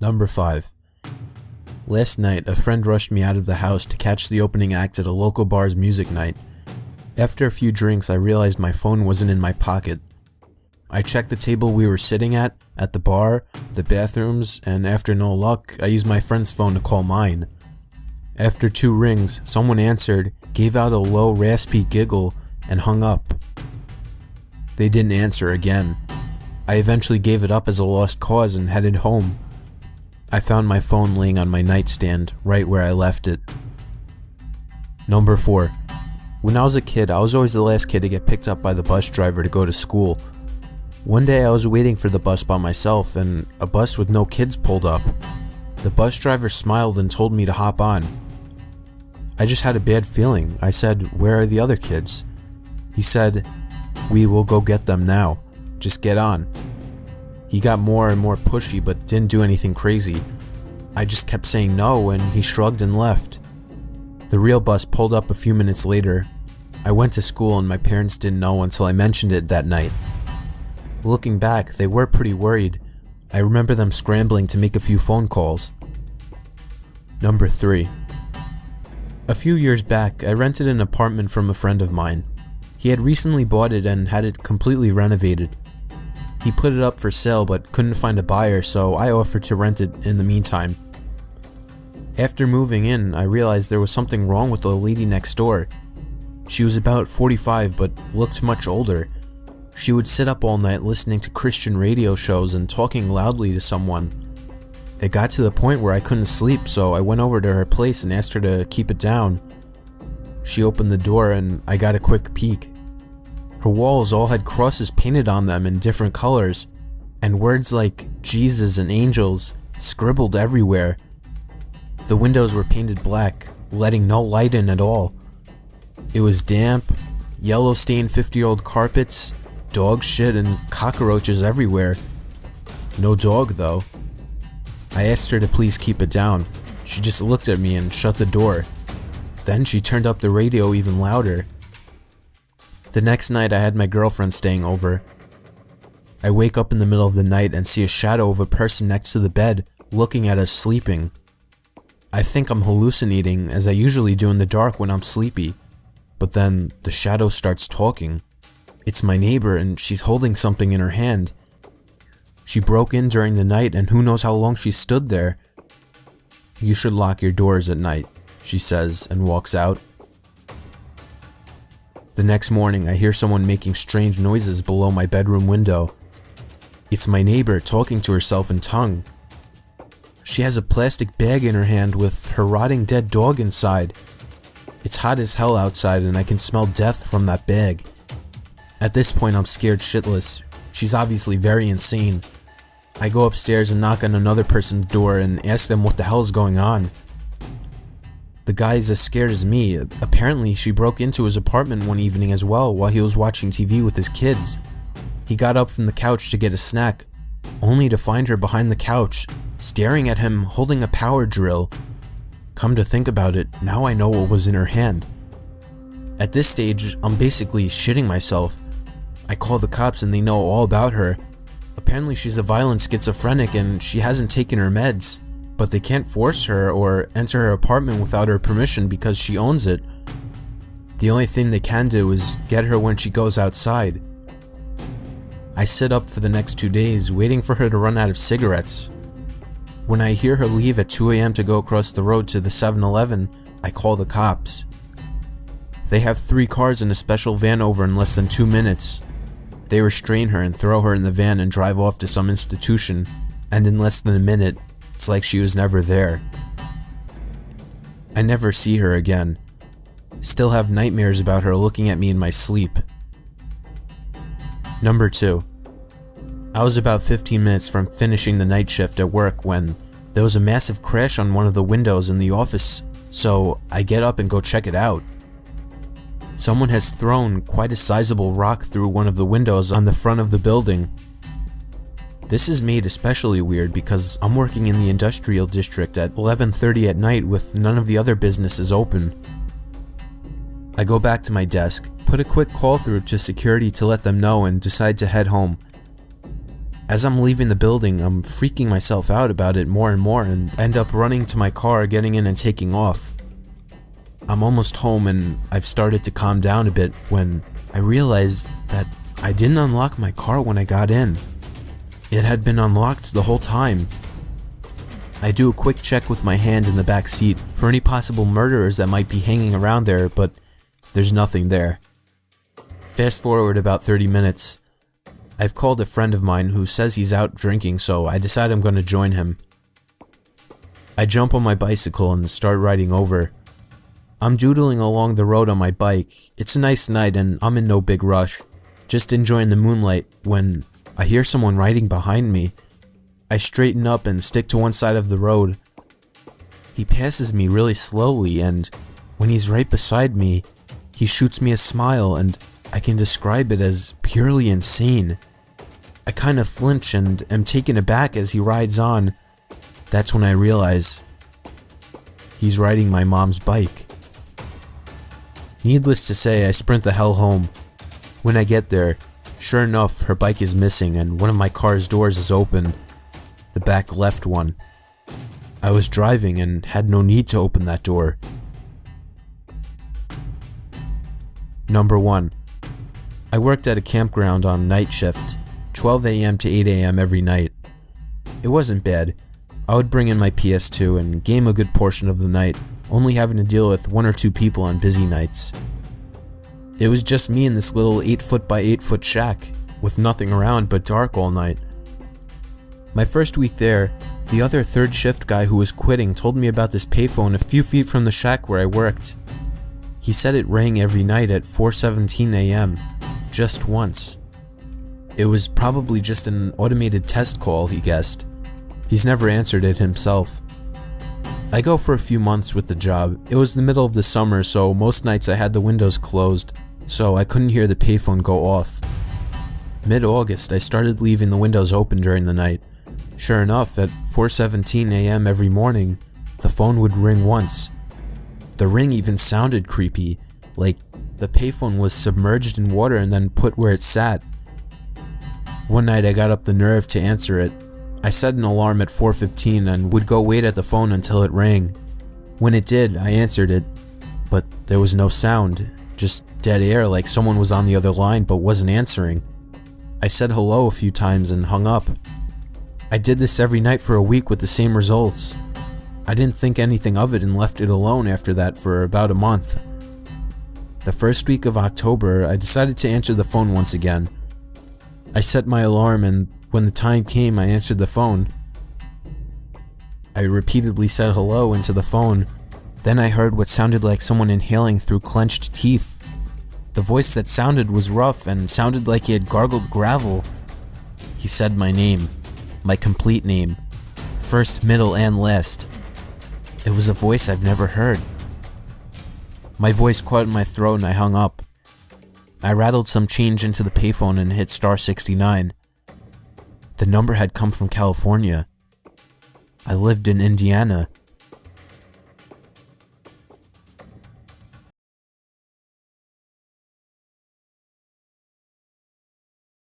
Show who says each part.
Speaker 1: Number 5. Last night, a friend rushed me out of the house to catch the opening act at a local bar's music night. After a few drinks, I realized my phone wasn't in my pocket. I checked the table we were sitting at the bar, the bathrooms, and after no luck, I used my friend's phone to call mine. After 2 rings, someone answered, gave out a low, raspy giggle, and hung up. They didn't answer again. I eventually gave it up as a lost cause and headed home. I found my phone laying on my nightstand, right where I left it. Number 4. When I was a kid, I was always the last kid to get picked up by the bus driver to go to school. One day I was waiting for the bus by myself, and a bus with no kids pulled up. The bus driver smiled and told me to hop on. I just had a bad feeling. I said, "Where are the other kids?" He said, "We will go get them now. Just get on." He got more and more pushy but didn't do anything crazy. I just kept saying no and he shrugged and left. The real bus pulled up a few minutes later. I went to school and my parents didn't know until I mentioned it that night. Looking back, they were pretty worried. I remember them scrambling to make a few phone calls. Number 3. A few years back, I rented an apartment from a friend of mine. He had recently bought it and had it completely renovated. He put it up for sale but couldn't find a buyer, so I offered to rent it in the meantime. After moving in, I realized there was something wrong with the lady next door. She was about 45 but looked much older. She would sit up all night listening to Christian radio shows and talking loudly to someone. It got to the point where I couldn't sleep, so I went over to her place and asked her to keep it down. She opened the door and I got a quick peek. Her walls all had crosses painted on them in different colors, and words like Jesus and angels scribbled everywhere. The windows were painted black, letting no light in at all. It was damp, yellow-stained 50-year-old carpets, dog shit, and cockroaches everywhere. No dog, though. I asked her to please keep it down. She just looked at me and shut the door. Then she turned up the radio even louder. The next night I had my girlfriend staying over. I wake up in the middle of the night and see a shadow of a person next to the bed, looking at us sleeping. I think I'm hallucinating, as I usually do in the dark when I'm sleepy. But then, the shadow starts talking. It's my neighbor and she's holding something in her hand. She broke in during the night and who knows how long she stood there. "You should lock your doors at night," she says and walks out. The next morning, I hear someone making strange noises below my bedroom window. It's my neighbor talking to herself in tongue. She has a plastic bag in her hand with her rotting dead dog inside. It's hot as hell outside and I can smell death from that bag. At this point, I'm scared shitless. She's obviously very insane. I go upstairs and knock on another person's door and ask them what the hell is going on. The guy is as scared as me. Apparently, she broke into his apartment one evening as well while he was watching TV with his kids. He got up from the couch to get a snack, only to find her behind the couch, staring at him holding a power drill. Come to think about it, now I know what was in her hand. At this stage, I'm basically shitting myself. I call the cops and they know all about her. Apparently she's a violent schizophrenic and she hasn't taken her meds. But they can't force her or enter her apartment without her permission because she owns it. The only thing they can do is get her when she goes outside. I sit up for the next 2 days waiting for her to run out of cigarettes. When I hear her leave at 2 a.m. to go across the road to the 7-Eleven, I call the cops. They have 3 cars and a special van over in less than 2 minutes. They restrain her and throw her in the van and drive off to some institution, and in less than a minute, it's like she was never there. I never see her again. Still have nightmares about her looking at me in my sleep. Number 2. I was about 15 minutes from finishing the night shift at work when there was a massive crash on one of the windows in the office, so I get up and go check it out. Someone has thrown quite a sizable rock through one of the windows on the front of the building. This is made especially weird because I'm working in the industrial district at 11:30 at night with none of the other businesses open. I go back to my desk, put a quick call through to security to let them know and decide to head home. As I'm leaving the building, I'm freaking myself out about it more and more and end up running to my car, getting in and taking off. I'm almost home and I've started to calm down a bit when I realized that I didn't unlock my car when I got in. It had been unlocked the whole time. I do a quick check with my hand in the back seat for any possible murderers that might be hanging around there, but there's nothing there. Fast forward about 30 minutes. I've called a friend of mine who says he's out drinking, so I decide I'm going to join him. I jump on my bicycle and start riding over. I'm doodling along the road on my bike. It's a nice night and I'm in no big rush, just enjoying the moonlight when I hear someone riding behind me. I straighten up and stick to one side of the road. He passes me really slowly, and when he's right beside me, he shoots me a smile, and I can describe it as purely insane. I kind of flinch and am taken aback as he rides on. That's when I realize he's riding my mom's bike. Needless to say, I sprint the hell home. When I get there, sure enough, her bike is missing and one of my car's doors is open. The back left one. I was driving and had no need to open that door. Number 1. I worked at a campground on night shift, 12 a.m. to 8 a.m. every night. It wasn't bad. I would bring in my PS2 and game a good portion of the night, only having to deal with 1 or 2 people on busy nights. It was just me in this little 8-foot by 8-foot shack, with nothing around but dark all night. My first week there, the other third shift guy who was quitting told me about this payphone a few feet from the shack where I worked. He said it rang every night at 4:17 a.m., just once. It was probably just an automated test call, he guessed. He's never answered it himself. I go for a few months with the job. It was the middle of the summer, so most nights I had the windows closed, so I couldn't hear the payphone go off. Mid-August, I started leaving the windows open during the night. Sure enough, at 4:17 a.m. every morning, the phone would ring once. The ring even sounded creepy, like the payphone was submerged in water and then put where it sat. One night I got up the nerve to answer it. I set an alarm at 4:15 and would go wait at the phone until it rang. When it did, I answered it, but there was no sound, just dead air like someone was on the other line but wasn't answering. I said hello a few times and hung up. I did this every night for a week with the same results. I didn't think anything of it and left it alone after that for about a month. The first week of October, I decided to answer the phone once again. I set my alarm and when the time came, I answered the phone. I repeatedly said hello into the phone. Then I heard what sounded like someone inhaling through clenched teeth. The voice that sounded was rough and sounded like he had gargled gravel. He said my name, my complete name, first, middle, and last. It was a voice I've never heard. My voice caught in my throat and I hung up. I rattled some change into the payphone and hit *69. The number had come from California. I lived in Indiana.